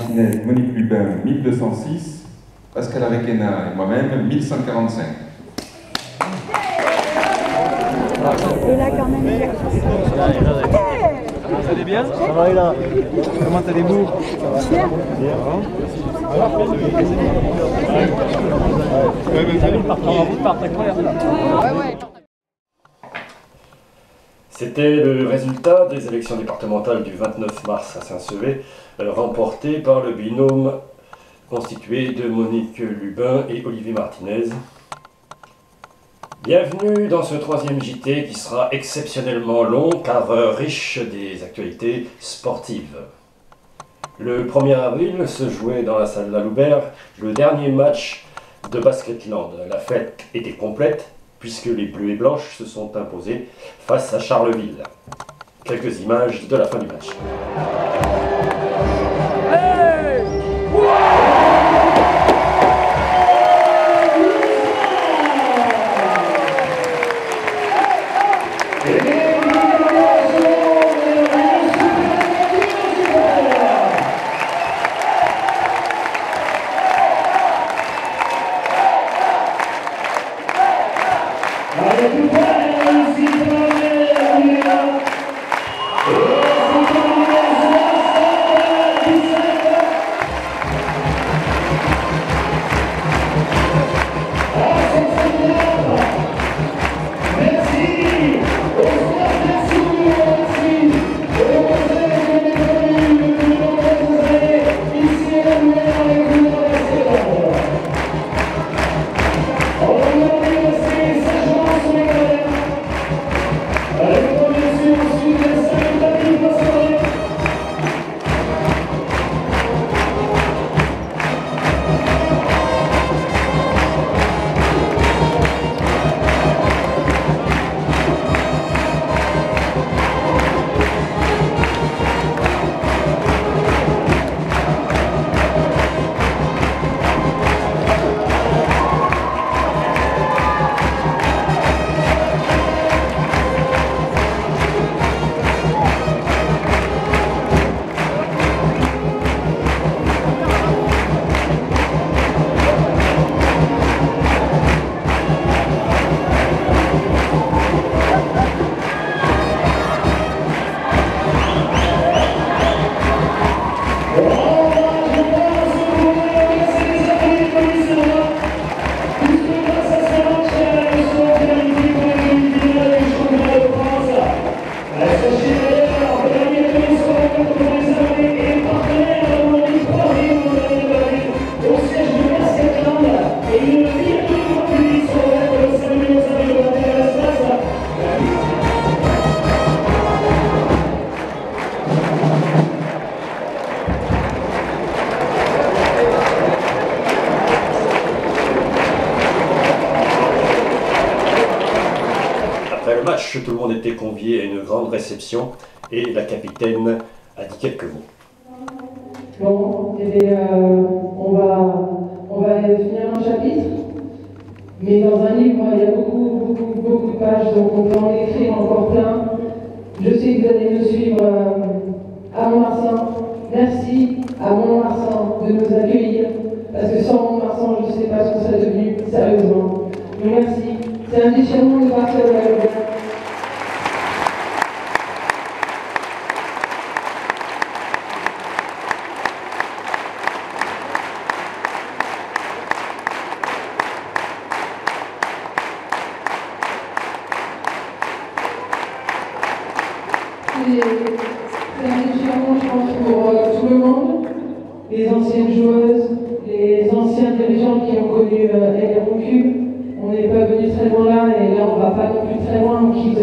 Martinez, Monique Lubin, 1206, Pascal Arequena et moi-même, 1145. Et là, quand même, Vous allez bien? Ça va, là. Comment allez-vous? Bien. C'était le résultat des élections départementales du 29 mars à Saint-Sevé, remporté par le binôme constitué de Monique Lubin et Olivier Martinez. Bienvenue dans ce troisième JT qui sera exceptionnellement long car riche des actualités sportives. Le 1er avril se jouait dans la salle Laloubert le dernier match de Basketland. La fête était complète puisque les Bleus et Blanches se sont imposés face à Charleville. Quelques images de la fin du match. Après le match, tout le monde était convié à une grande réception et la capitaine a dit quelques mots. Bon, eh bien, on va finir un chapitre, mais dans un livre, il y a beaucoup de pages, donc on peut en écrire encore plein. Je sais que vous allez nous suivre à Mont-Marsan. Merci à Mont-Marsan de nous accueillir, parce que sans Mont-Marsan, je ne sais pas ce qu'on serait devenu, sérieusement. Donc merci. C'est un déchirement de partir de la Lorraine. C'est un déchirement, je pense, pour tout le monde, les anciennes joueuses, les anciens dirigeants qui ont connu les Roncus. On n'est pas venu très loin là, et là on ne va pas non plus très loin, on quitte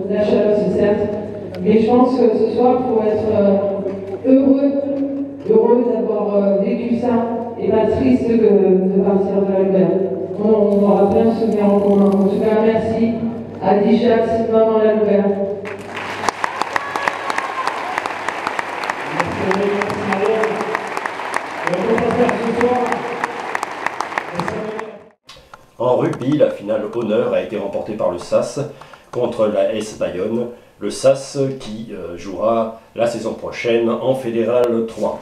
la Chalosse, c'est certes. Mais je pense que ce soir, il faut être heureux d'avoir vécu ça, et pas triste de partir de l'Albert. On aura plein de souvenirs en commun. En tout cas, merci à Dichax, maman l'Albert. En rugby, la finale honneur a été remportée par le SAS contre la S Bayonne. le SAS qui jouera la saison prochaine en Fédéral 3.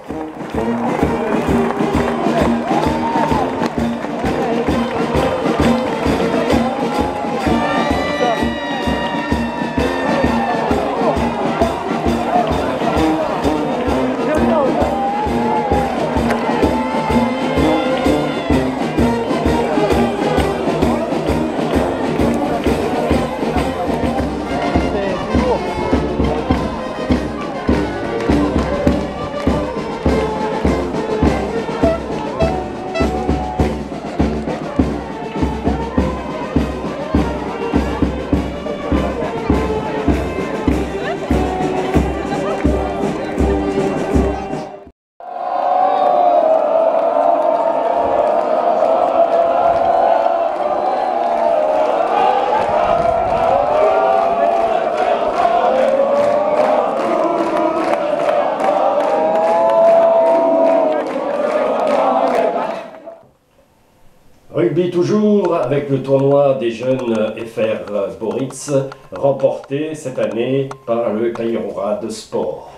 Rugby toujours avec le tournoi des jeunes FR Boritz remporté cette année par le Kairorad Sport.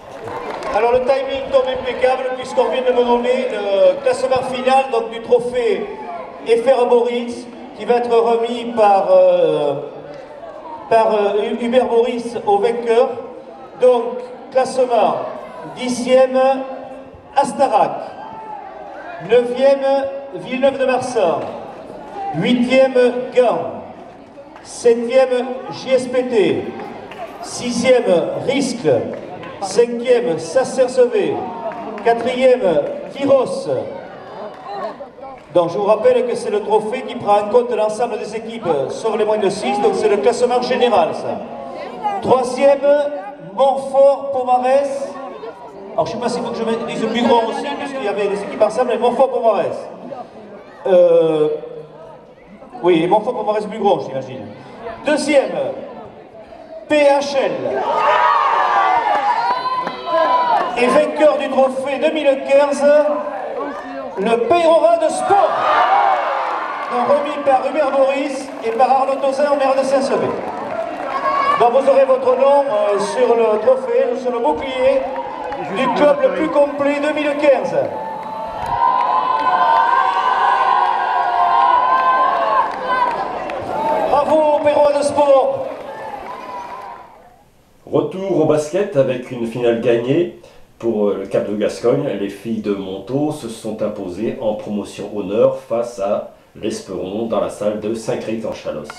Alors le timing tombe impeccable puisqu'on vient de me donner le classement final donc, du trophée FR Boritz qui va être remis par Hubert Boris au vainqueur. Donc classement 10e Astarac, 9e Villeneuve de Marsan, 8e Gand, 7e JSPT, 6e Riscle, 5e Sassersevé, 4e Tyros. Donc je vous rappelle que c'est le trophée qui prend en compte l'ensemble des équipes sur les moins de 6, donc c'est le classement général ça. 3e Montfort-Pomarès. Alors je ne sais pas s'il faut que je dise Mugron aussi, puisqu'il y avait des équipes ensemble, mais Montfort-Pomarès. Oui, Montfort-Pomarès-Mugron, j'imagine. 2e PHL. Et vainqueur du trophée 2015, le Peyrora de Sport, remis par Hubert Boris et par Arnaud Tozin, maire de Saint-Sevé. Donc vous aurez votre nom sur le trophée, sur le bouclier du club le plus complet 2015. Bravo Peyrora de Sport. Retour au basket avec une finale gagnée. Pour le Cap de Gascogne, les filles de Montaut se sont imposées en promotion honneur face à l'Esperon dans la salle de Saint-Crix-en-Chalosse.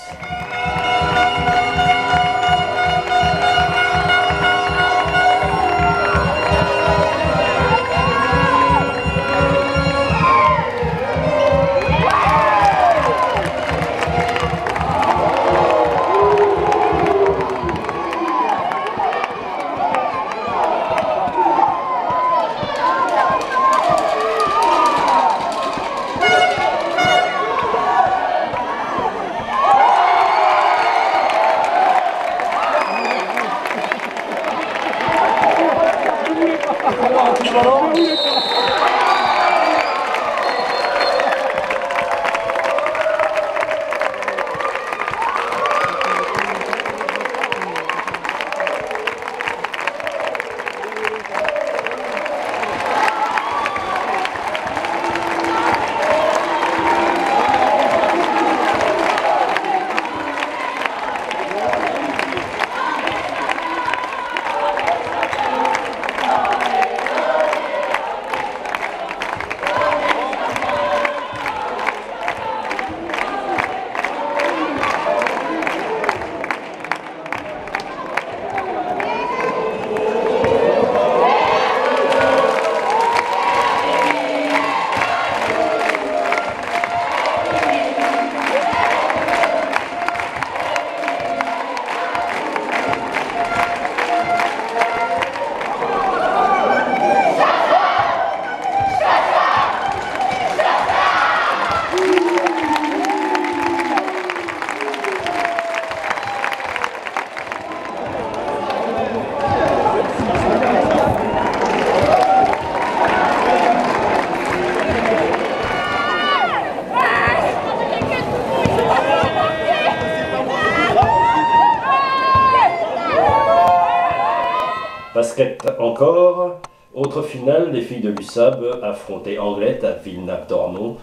basket encore. Autre finale, les filles de l'USAB affrontaient Anglette à Villeneuve-d'Ornon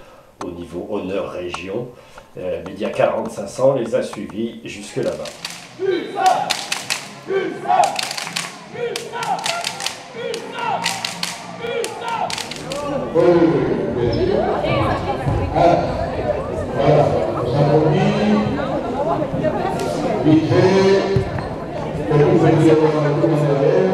au niveau honneur région. Média 4500 les a suivis jusque là-bas. USAB, USAB, USAB, USAB, USAB. Voilà, on s'applaudit. Vite fait, pour vous faire dire qu'on a un coup derrière.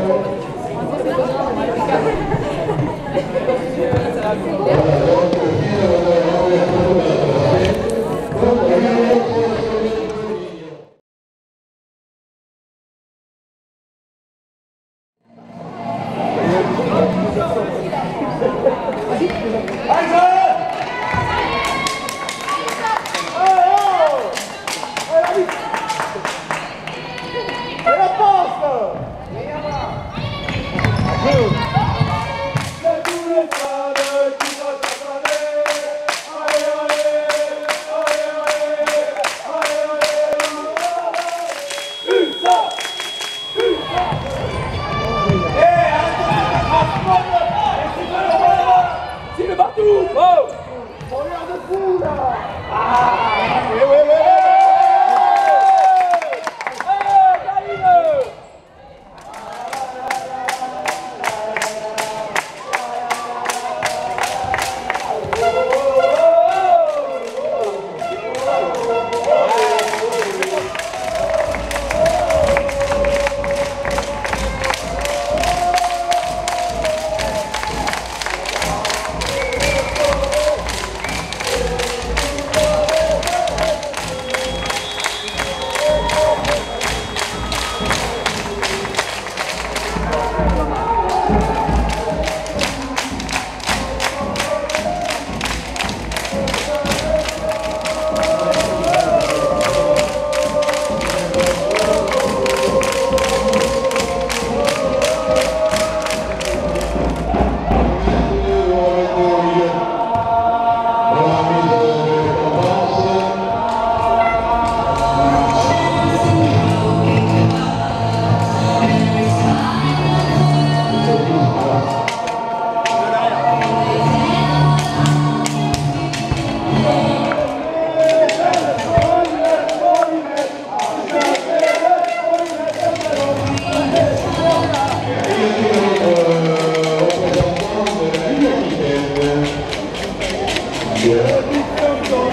Voilà, donc,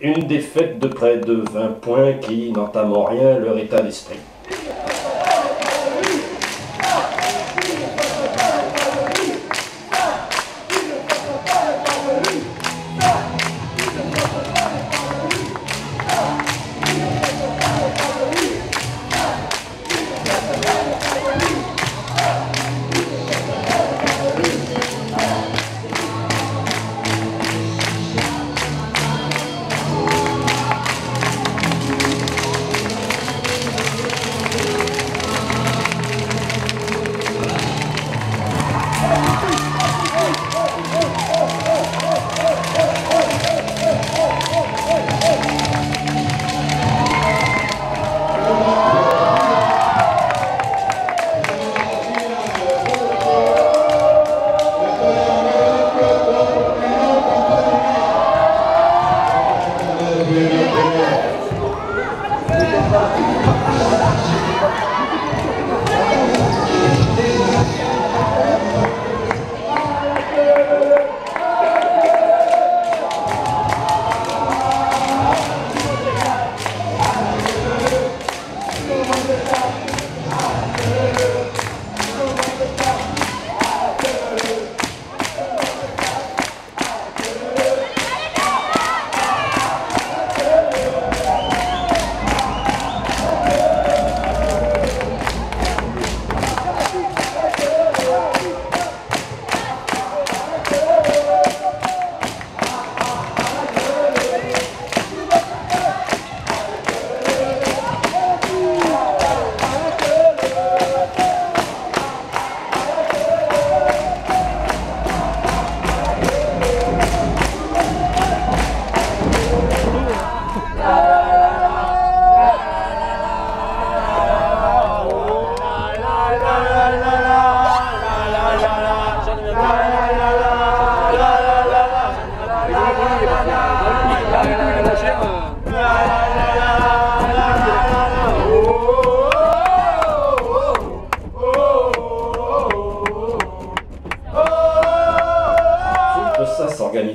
Une défaite de près de 20 points qui n'entame en rien leur état d'esprit.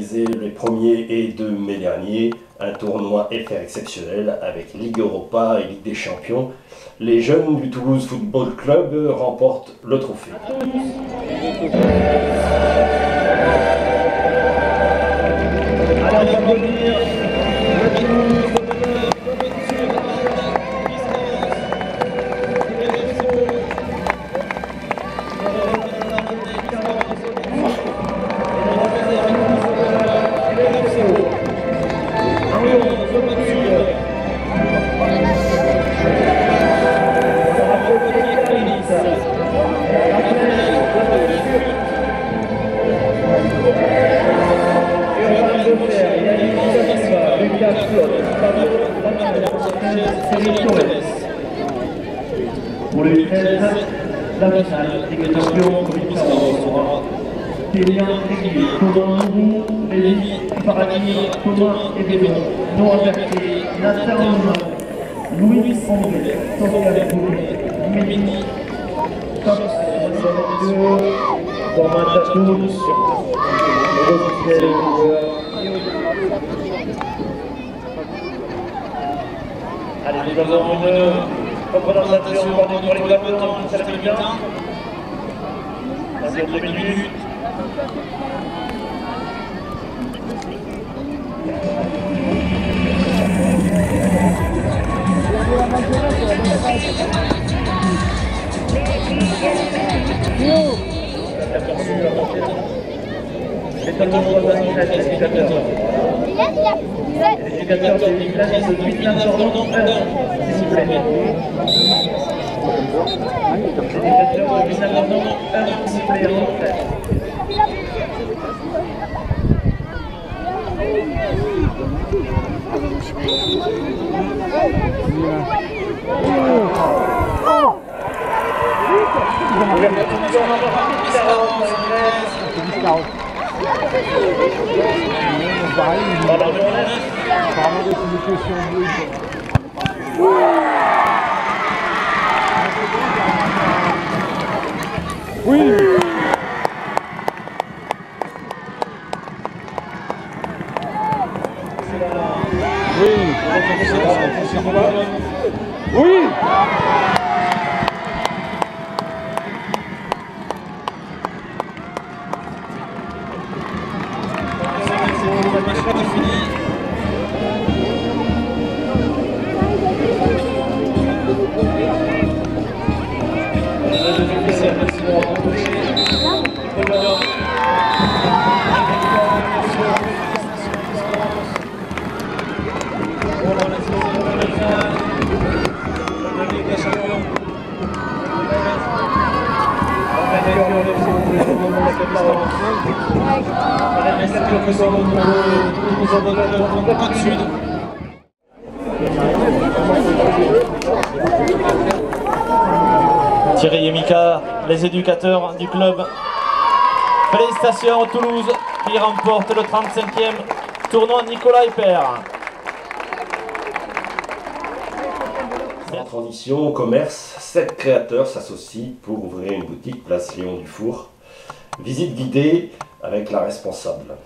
organisé les 1er et 2 mai dernier un tournoi FR exceptionnel avec Ligue Europa et Ligue des Champions. Les jeunes du Toulouse Football Club remportent le trophée. Pour le 13, la finale Ligue des Champions, Kélian Aiguille, Thomas Nourou, Lévi Paradis, Thomas Ebéron, Noah Berthet, Nathan Louis Anglais, Sofiane Boulet, Mini, Top, bon match à tous, allez, nous avons une représentation pour les combattants de cette mi-temps. Ça dure 2 minutes. Les tableaux de voisin, les éducateurs. Les éducateurs de l'Église de 8 Nord-Nord, s'il vous plaît. Les éducateurs de 8 Nord-Nord, s'il vous plaît. Oui. Oui. Thierry et Mika, les éducateurs du club. Félicitations au Toulouse qui remporte le 35e tournoi Nicolas Hyper. En transition au commerce, 7 créateurs s'associent pour ouvrir une boutique place Léon Dufour. Visite guidée avec la responsable.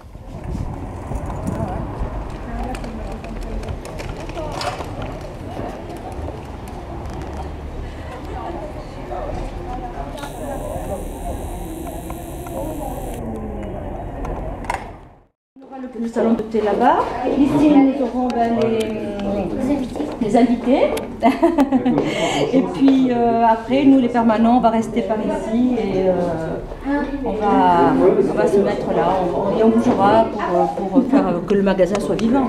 Le salon de thé là-bas. Ici, nous aurons les invités. Et puis après, nous les permanents, on va rester par ici et on va se mettre là. Et on bougera pour faire que le magasin soit vivant.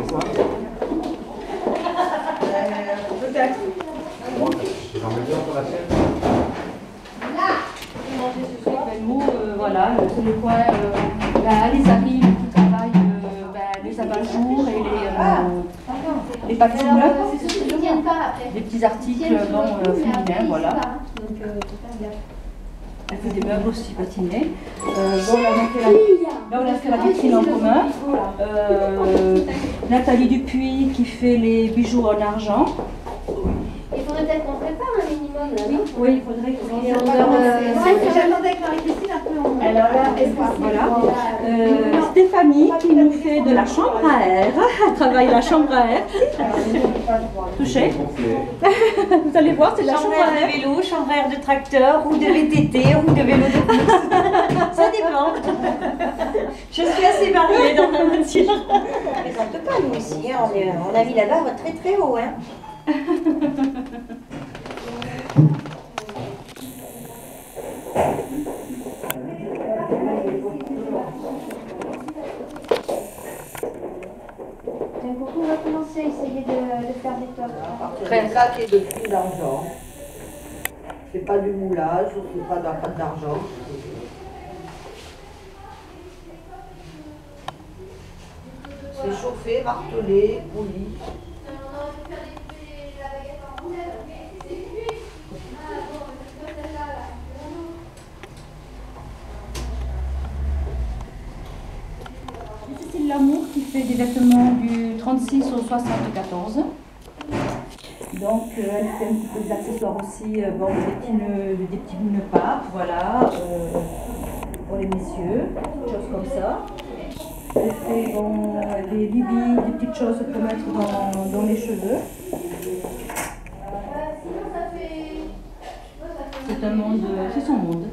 Voilà, c'est le coin, les amis qui travaillent les abat-jours et les patineurs, des petits articles féminins, voilà. Elle fait des meubles aussi patinés. Là, on a fait la vitrine en commun. Nathalie Dupuis qui fait les bijoux en argent. Il faudrait peut-être qu'on prépare un minimum là. Oui, il faudrait qu'on j'attendais avec Marie-Christine un peu. Alors là, voilà. Stéphanie qui nous nous fait de la chambre à air. Elle travaille la chambre à air. Touchez. Vous allez voir, c'est de la chambre à air. De vélo, chambre à air de tracteur, ou de VTT, ou de vélo de course. Ça dépend. Je suis assez variée dans ma matière. On ne plaisante pas, nous ici. Hein. On a mis la barre très très haut. Hein. Donc on va commencer à essayer de faire des tops. Après ça, c'est de prix d'argent. C'est pas du moulage, c'est pas de la pâte d'argent. C'est chauffé, martelé, poli. C'est l'amour qui fait des vêtements du 36 au 74. Donc elle fait un petit peu des accessoires aussi, bon, des petits nœuds papes, voilà, pour les messieurs, des choses comme ça. Elle fait bon, des bibilles, des petites choses pour mettre dans les cheveux. C'est un monde, c'est son monde.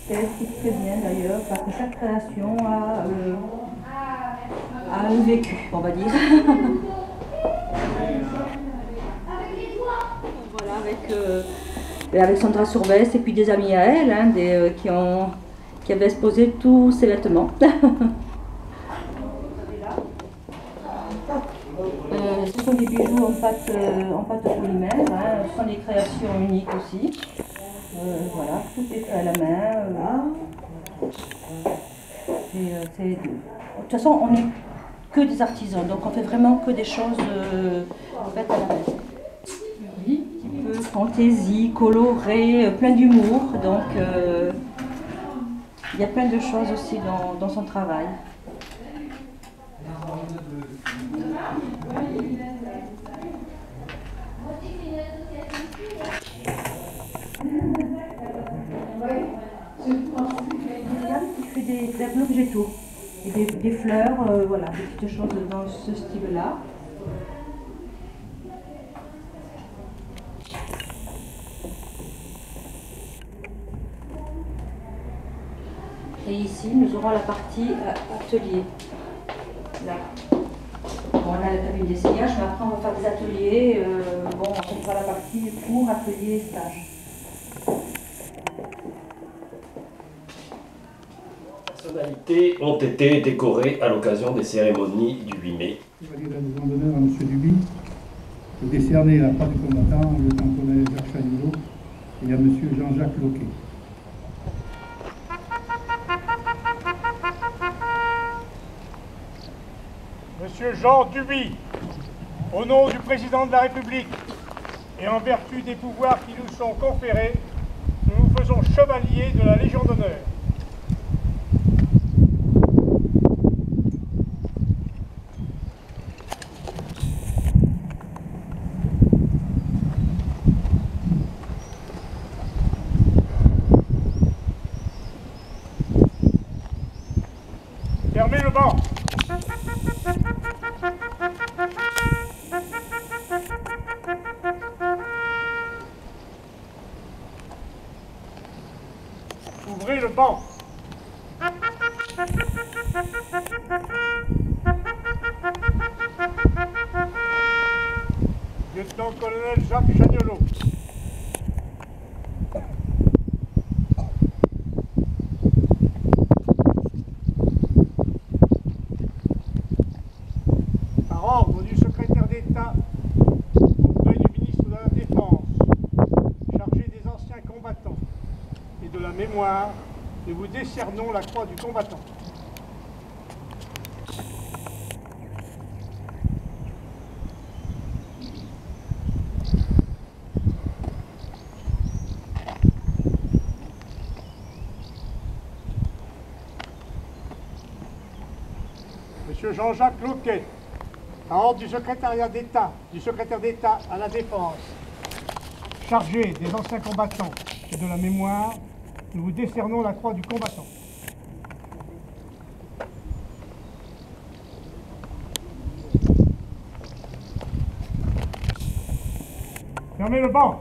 C'est elle qui fait bien d'ailleurs, parce que chaque création a un vécu, on va dire. Voilà, avec Sandra Survès et puis des amis à elle, hein, qui avaient exposé tous ses vêtements. Ce sont des bijoux en pâte polymère, hein, ce sont des créations uniques aussi. Voilà, tout est fait à la main. De toute façon, on n'est que des artisans, donc on fait vraiment que des choses faites à la main. Oui, un petit peu fantaisie, coloré, plein d'humour, donc il y a plein de choses aussi dans son travail. Qui fait des tableaux végétaux et des fleurs, voilà, des petites choses dans ce style-là. Et ici, nous aurons la partie atelier. Là. Bon, on a la cabine d'essayage, mais après on va faire des ateliers. Bon, on fera la partie cours, atelier, stage. Personnalités ont été décorées à l'occasion des cérémonies du 8 mai. Je vais dire la maison d'honneur à M. Duby de décerner la croix du combattant au lieutenant-colonel Jacques Chagnolo et à M. Jean-Jacques Loquet. Monsieur Jean Duby, au nom du Président de la République et en vertu des pouvoirs qui nous sont conférés, nous nous faisons chevaliers de la Légion d'honneur. Fermez le banc. Ouvrez le banc. Lieutenant-colonel Jacques Chagnolo. Par ordre du secrétaire d'État auprès du ministre de la Défense, chargé des anciens combattants et de la mémoire, nous vous décernons la croix du combattant. Monsieur Jean-Jacques Loquet, à ordre du secrétaire d'État à la Défense, chargé des anciens combattants et de la mémoire, nous vous décernons la croix du combattant. Fermez le banc.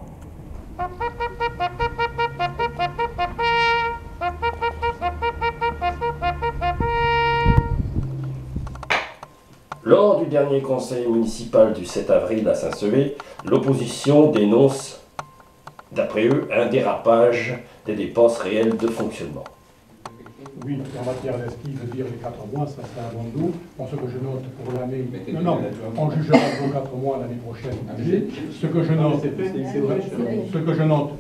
Lors du dernier conseil municipal du 7 avril à Saint-Sevé, l'opposition dénonce, d'après eux, un dérapage des dépenses réelles de fonctionnement. Oui, en matière d'esquisse, je veux dire les 4 mois, ça c'est un bon dos. Bon, ce que je note pour l'année. Non, on jugera pour 4 mois l'année prochaine. Ce que je note, ce que je note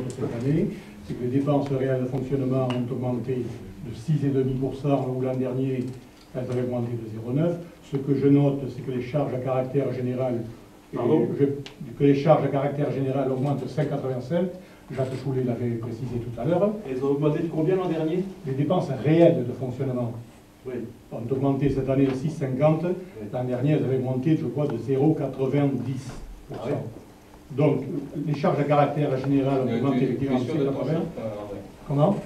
cette année, c'est que les dépenses réelles de fonctionnement ont augmenté de 6,5%, où l'an dernier, elles avaient augmenté de 0,9%. Ce que je note, c'est que les charges à caractère général, que les charges à caractère général augmentent de 5,87%. Jacques Choulet l'avait précisé tout à l'heure. Elles ont augmenté de combien l'an dernier? Les dépenses réelles de fonctionnement ont augmenté cette année de 6,50. L'an dernier, elles avaient augmenté, je crois, de 0,90%. Donc, les charges à caractère général ont augmenté effectivement de 6,80. Comment?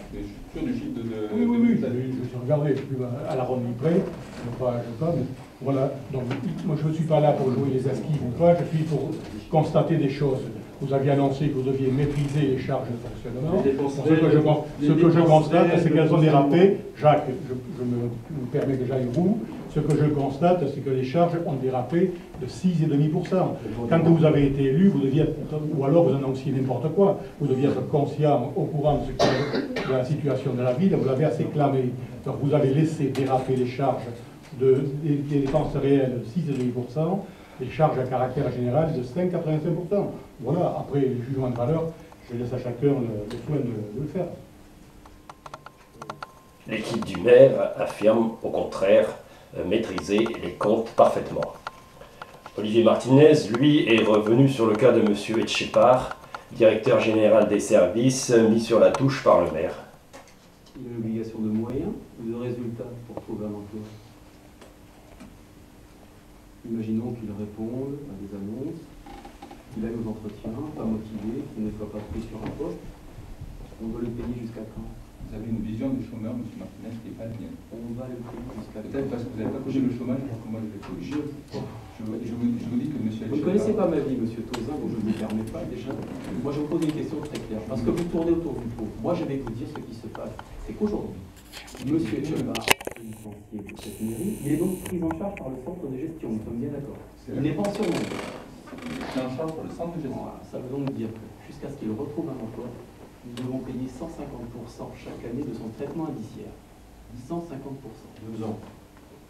Sur du chiffre de... Oui, je regarderai, je suis à la ronde du près, je pas, mais voilà. Donc, moi, je ne suis pas là pour jouer les esquives ou pas, je suis pour constater des choses. Vous aviez annoncé que vous deviez maîtriser les charges de fonctionnement. Ce que je constate, c'est qu'elles ont dérapé. Jacques, je me permets que j'aille au bout. Ce que je constate, c'est que les charges ont dérapé de 6,5%. Quand vous avez été élu, vous deviez être, ou alors vous annonciez n'importe quoi, vous deviez être conscient, au courant de la situation de la ville, vous l'avez assez clamé. Donc vous avez laissé déraper les charges des dépenses réelles de 6,5%, les charges à caractère général de 5,85%. Voilà, après les jugements de valeur, je laisse à chacun le soin de le faire. L'équipe du maire affirme au contraire maîtriser les comptes parfaitement. Olivier Martinez, lui, est revenu sur le cas de M. Etchepar, directeur général des services, mis sur la touche par le maire. Il a une obligation de moyens ou de résultats pour trouver un emploi. Imaginons qu'il réponde à des annonces, qu'il aille aux entretiens, pas motivé, qu'il ne soit pas pris sur un poste. On doit le payer jusqu'à quand? Vous avez une vision du chômeur, M. Martinez, qui n'est pas la mienne. On va le payer jusqu'à quand? Peut-être parce que vous n'avez pas couché le chômage, alors que moi je l'ai couché. Je vous dis que M. Vous ne connaissez pas ma vie, M. Tauzin, donc je ne me permets pas déjà. Moi je vous pose une question très claire, parce que vous tournez autour du pot. Moi je vais vous dire ce qui se passe. C'est qu'aujourd'hui, M. Etchepar, licencié de cette mairie, il est donc pris en charge par le centre de gestion, nous sommes bien d'accord. Il est pensionnaire. Il est en charge par le centre de gestion. Voilà, ça veut donc dire que jusqu'à ce qu'il retrouve un emploi, nous devons payer 150% chaque année de son traitement indiciaire. 150%. 2 ans.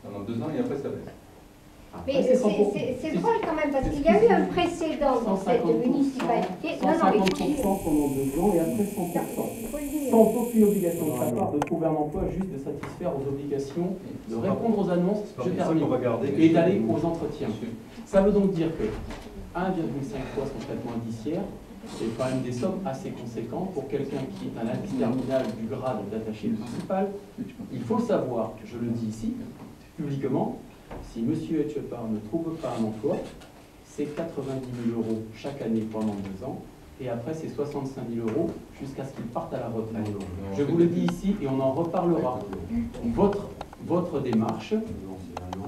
Pendant 2 ans et après ça baisse. Mais c'est drôle quand même, parce qu'il y a eu un précédent dans cette municipalité. 150% pendant 2 ans et après 100%. Sans aucune obligation de sa part de trouver un emploi, juste de satisfaire aux obligations, de répondre aux annonces, je termine, et d'aller aux entretiens. Ça veut donc dire que 1,5 fois son traitement indiciaire, c'est quand même des sommes assez conséquentes pour quelqu'un qui est un indice terminal du grade d'attaché principal. Il faut savoir, je le dis ici, publiquement, si M. Etchepar ne trouve pas un emploi, c'est 90 000 € chaque année pendant 2 ans, et après c'est 65 000 € jusqu'à ce qu'il parte à la retraite. Je vous le dis ici et on en reparlera. Votre démarche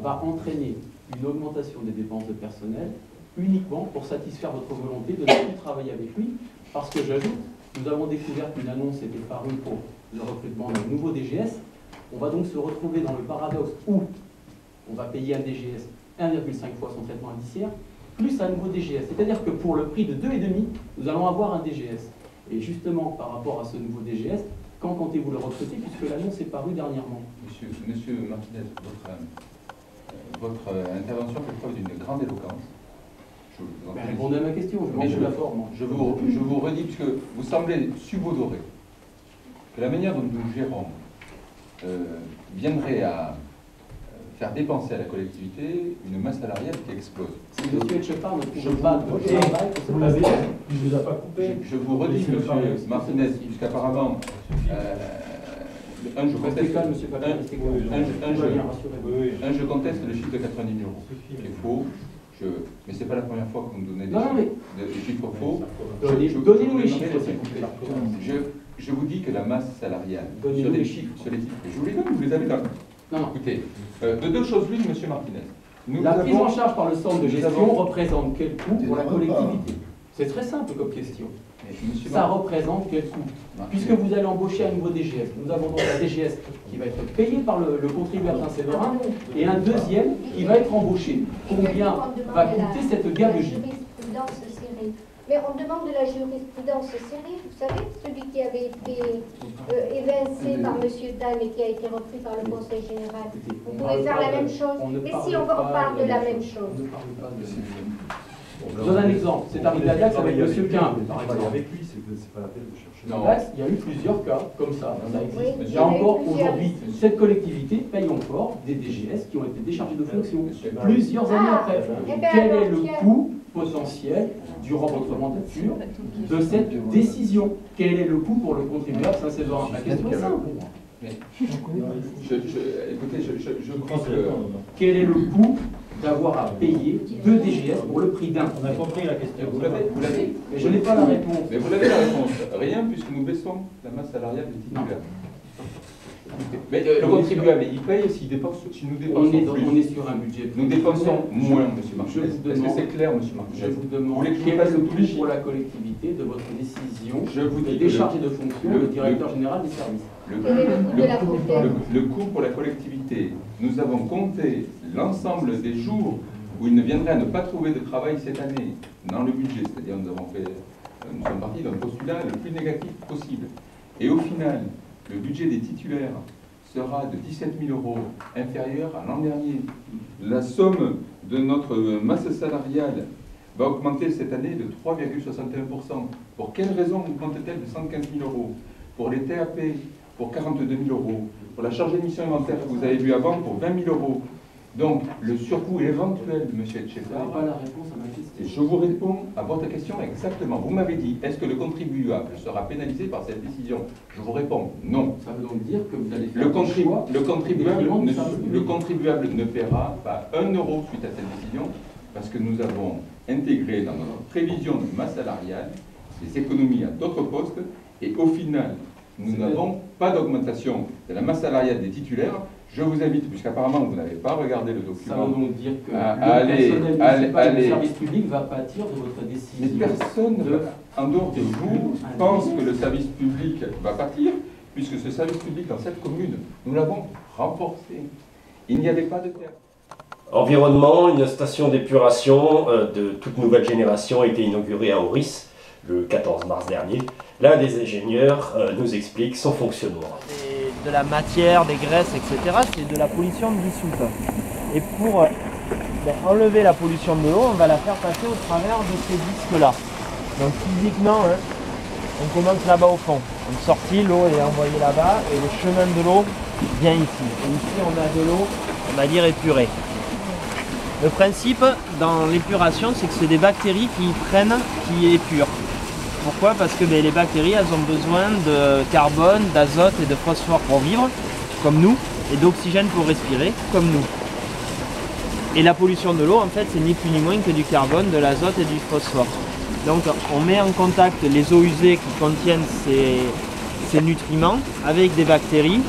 va entraîner une augmentation des dépenses de personnel uniquement pour satisfaire votre volonté de ne plus travailler avec lui, parce que j'ajoute, nous avons découvert qu'une annonce était parue pour le recrutement d'un nouveau DGS. On va donc se retrouver dans le paradoxe où on va payer un DGS 1,5 fois son traitement indiciaire, plus un nouveau DGS. C'est-à-dire que pour le prix de 2,5, nous allons avoir un DGS. Et justement, par rapport à ce nouveau DGS, quand comptez-vous le recruter, puisque l'annonce est parue dernièrement? Monsieur Martinez, votre intervention fait preuve d'une grande éloquence. Répondez à ma question, je manque de la forme. Je vous redis, puisque vous semblez subodorer que la manière dont nous gérons viendrait à faire dépenser à la collectivité une masse salariale qui explose. Si M. Etchepar ne trouve pas de travail, vous l'avez, il ne vous a pas coupé. Je vous redis, M. Martinez, puisqu'apparemment, je conteste le chiffre de 90 000 €. C'est faux. Mais ce n'est pas la première fois que vous me donnez des chiffres faux. Donnez-nous les chiffres, s'il vous plaît. Je vous dis que la masse salariale, sur les chiffres, je vous les donne, vous les avez là. Non. Écoutez, de 2 choses l'une, M. Martinez. La prise en charge par le centre de gestion représente quel coût pour la collectivité? C'est très simple comme question. Monsieur Ça représente quel coût? Puisque vous allez embaucher un nouveau DGS, nous avons donc la DGS qui va être payée par le contribuable Saint-Séverin et un deuxième qui va être embauché. Combien va coûter cette gabegie? Mais on demande de la jurisprudence serrée, vous savez, celui qui avait été évincé par M. Tam et qui a été repris par le Conseil général. Vous pouvez faire la même chose. Mais si on parle de la même chose. Je vous donne un exemple. C'est arrivé à Dax avec M. Quin, par exemple. Avec lui, c'est pas la peine de chercher. Non. Dax, il y a eu plusieurs cas comme ça. Ça existe. Oui, Il y a encore aujourd'hui, cette collectivité paye encore des DGS qui ont été déchargés de fonctions plusieurs années après. Quel est le coût potentiel durant votre mandature de cette décision? Quel est le coût pour le contribuable Saint-Séverin? La question est simple. Écoutez, je crois que... Quel est le coût d'avoir à payer 2 DGS pour le prix d'un? On a compris la question. Vous l'avez. Mais je n'ai pas la réponse. Mais vous l'avez la réponse. Rien, puisque nous baissons la masse salariale des titulaires. Mais le contribuable, il paye s'il dépense, si nous dépensons plus. On est sur un budget. Nous dépensons moins, M. Marchais. Est-ce que c'est clair, M. Marchais? Je vous demande quel est le coût pour la collectivité de votre décision de décharger de fonction le directeur général des services. Le coût pour la collectivité, nous avons compté l'ensemble des jours où il ne viendrait à ne pas trouver de travail cette année dans le budget, c'est-à-dire nous sommes partis d'un postulat le plus négatif possible. Et au final, le budget des titulaires sera de 17 000 € inférieur à l'an dernier. La somme de notre masse salariale va augmenter cette année de 3,61%. Pour quelle raison augmente-t-elle de 115 000 €? Pour les TAP, pour 42 000 €. Pour la charge d'émission inventaire que vous avez vue avant, pour 20 000 €. Donc, le surcoût éventuel de M. Etcheffer. Vous n'avez pas la réponse à ma question. Je vous réponds à votre question exactement. Vous m'avez dit, est-ce que le contribuable sera pénalisé par cette décision? Je vous réponds non. Ça veut donc dire que vous allez faire le contribuable ne paiera pas 1 € suite à cette décision, parce que nous avons intégré dans notre prévision de masse salariale des économies à d'autres postes, et au final, nous n'avons pas d'augmentation de la masse salariale des titulaires. Je vous invite, puisqu'apparemment vous n'avez pas regardé le document, ça veut donc dire que le personnel du service public va pâtir de votre décision. Mais personne, en dehors de vous, pense que le service public va pâtir, puisque ce service public dans cette commune, nous l'avons renforcé. Il n'y avait pas de terre. Environnement, une station d'épuration de toute nouvelle génération a été inaugurée à Auris le 14 mars dernier. L'un des ingénieurs nous explique son fonctionnement. De la matière, des graisses, etc., c'est de la pollution dissoute. Et pour enlever la pollution de l'eau, on va la faire passer au travers de ces disques-là. Donc physiquement, on commence là-bas au fond. Une sortie, l'eau est envoyée là-bas et le chemin de l'eau vient ici. Et ici, on a de l'eau, on va dire, épurée. Le principe dans l'épuration, c'est que c'est des bactéries qui prennent, qui épurent. Pourquoi? Parce que les bactéries, elles ont besoin de carbone, d'azote et de phosphore pour vivre, comme nous, et d'oxygène pour respirer, comme nous. Et la pollution de l'eau, en fait, c'est ni plus ni moins que du carbone, de l'azote et du phosphore. Donc on met en contact les eaux usées qui contiennent ces nutriments avec des bactéries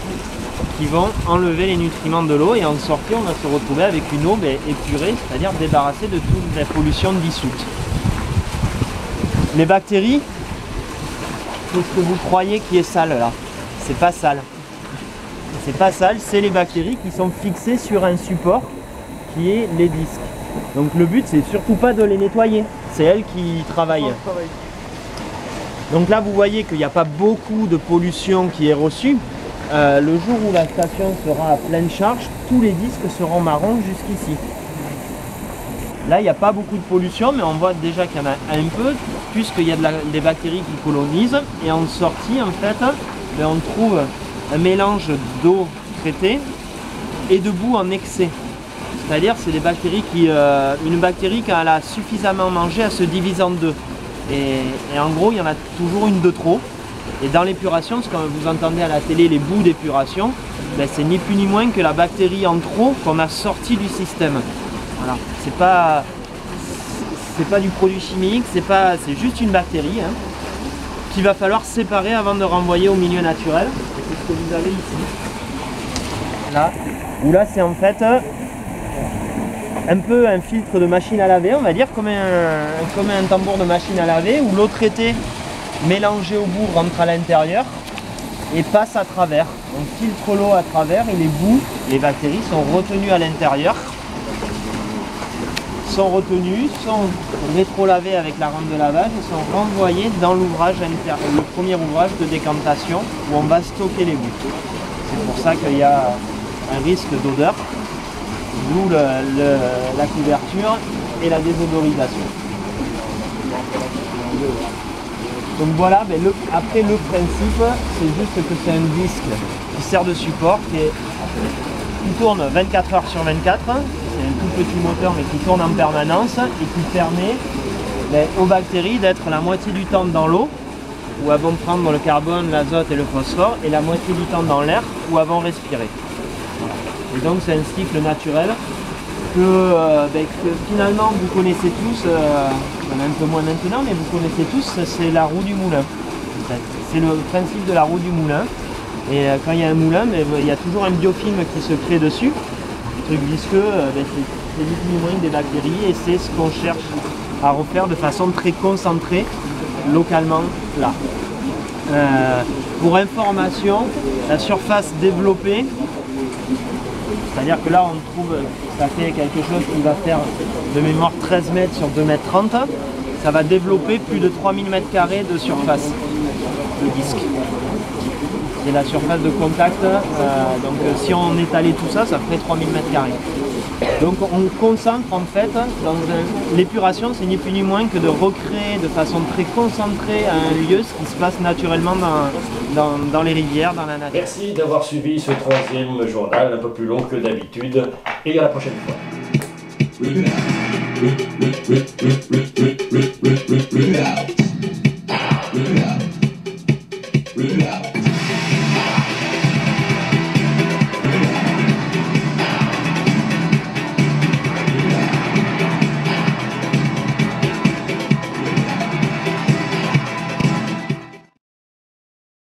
qui vont enlever les nutriments de l'eau, et en sortie, on va se retrouver avec une eau épurée, c'est-à-dire débarrassée de toute la pollution dissoute. Les bactéries, c'est ce que vous croyez qui est sale là. C'est pas sale. C'est pas sale, c'est les bactéries qui sont fixées sur un support qui est les disques. Donc le but, c'est surtout pas de les nettoyer. C'est elles qui travaillent. Donc là, vous voyez qu'il n'y a pas beaucoup de pollution qui est reçue. Le jour où la station sera à pleine charge, tous les disques seront marrons jusqu'ici. Là, il n'y a pas beaucoup de pollution, mais on voit déjà qu'il y en a un peu, puisqu'il y a des bactéries qui colonisent. Et en sortie, en fait, on trouve un mélange d'eau traitée et de boue en excès. C'est-à-dire, c'est des bactéries qui, une bactérie, quand elle a suffisamment mangé, elle se divise en deux. Et en gros, il y en a toujours une de trop. Et dans l'épuration, ce que vous entendez à la télé, les boues d'épuration, c'est ni plus ni moins que la bactérie en trop qu'on a sorti du système. Voilà. C'est pas du produit chimique, c'est juste une bactérie qu'il va falloir séparer avant de renvoyer au milieu naturel. Et c'est ce que vous avez ici. Là, où là c'est en fait un peu un filtre de machine à laver, on va dire, comme un tambour de machine à laver, où l'eau traitée mélangée au bout rentre à l'intérieur et passe à travers. On filtre l'eau à travers et les bouts, les bactéries sont retenues à l'intérieur, sont rétro-lavées avec la rampe de lavage et sont renvoyées dans l'ouvrage le premier ouvrage de décantation où on va stocker les bouts. C'est pour ça qu'il y a un risque d'odeur, d'où la couverture et la désodorisation. Donc voilà, après le principe, c'est juste que c'est un disque qui sert de support, qui tourne 24 heures sur 24, c'est un tout petit moteur mais qui tourne en permanence et qui permet aux bactéries d'être la moitié du temps dans l'eau, où elles vont prendre le carbone, l'azote et le phosphore, et la moitié du temps dans l'air, où elles vont respirer. Et donc c'est un cycle naturel que finalement vous connaissez tous, un peu moins maintenant, mais vous connaissez tous, c'est la roue du moulin. En fait. C'est le principe de la roue du moulin. Et quand il y a un moulin, il y a toujours un biofilm qui se crée dessus. Le truc visqueux, c'est ni plus ni moins des bactéries et c'est ce qu'on cherche à refaire de façon très concentrée, localement là. Pour information, la surface développée, c'est-à-dire que là on trouve, ça fait quelque chose qui va faire de mémoire 13 mètres sur 2 mètres 30, ça va développer plus de 3000 m² de surface, le disque. C'est la surface de contact, donc si on étalait tout ça, ça ferait 3000 m². Donc on concentre en fait, l'épuration c'est ni plus ni moins que de recréer de façon très concentrée un lieu, ce qui se passe naturellement dans les rivières, dans la nature. Merci d'avoir suivi ce 3e journal, un peu plus long que d'habitude, et à la prochaine fois. Rip it out.